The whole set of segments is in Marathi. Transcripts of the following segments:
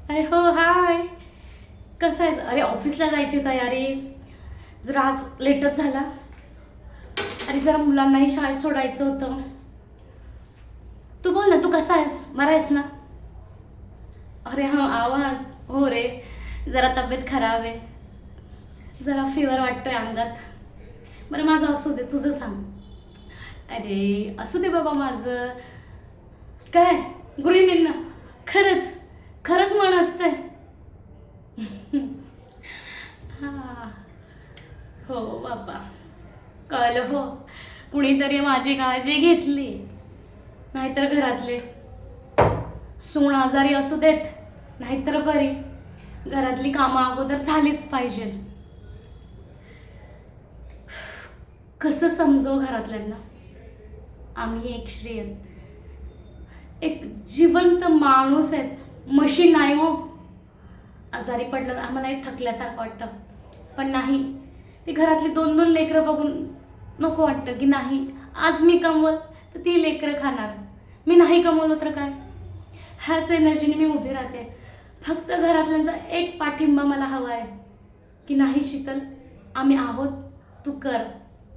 अरे हो, हाय. कसं आहे? अरे ऑफिसला जायची तयारी. जरा आज लेटच झाला. आणि जरा मुलांनाही शाळेत सोडायचं होतं. तू बोल ना, तू कसा आहेस? बरा आहेस ना? अरे हां, आवाज. हो रे, जरा तब्येत खराब आहे. जरा फीवर वाटतोय अंगात. बरं माझं असू दे, तुझं सांग. अरे असू दे बाबा माझं. काय गृहिणींना खरंच खरंच मन असते. हां. हो बाबा, कळलं हो. कुणीतरी माझी काळजी घेतली. नाहीतर घरातले सून आजारी असू देत, नाहीतर बरी, घरातली कामं अगोदर झालीच पाहिजे. कसं समजव घरातल्यांना? आम्ही एक स्त्री आहेत, एक जिवंत माणूस आहेत, मशीन नाही हो. आजारी पडलं तर आम्हाला एक थकल्यासारखं वाटतं. पण नाही, ते घरातली दोन दोन लेकरं बघून नको वाटतं की नाही, आज मी कमवल तर ती लेकरं खाणार, मी नाही कमवलं तर काय. ह्याच एनर्जीने मी उभी राहते. फक्त घरातल्यांचा एक पाठिंबा मला हवा आहे की नाही शीतल, आम्ही आहोत, तू कर.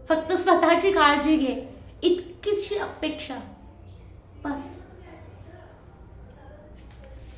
फक्त स्वतःची काळजी घे, इतकीशी अपेक्षा बस.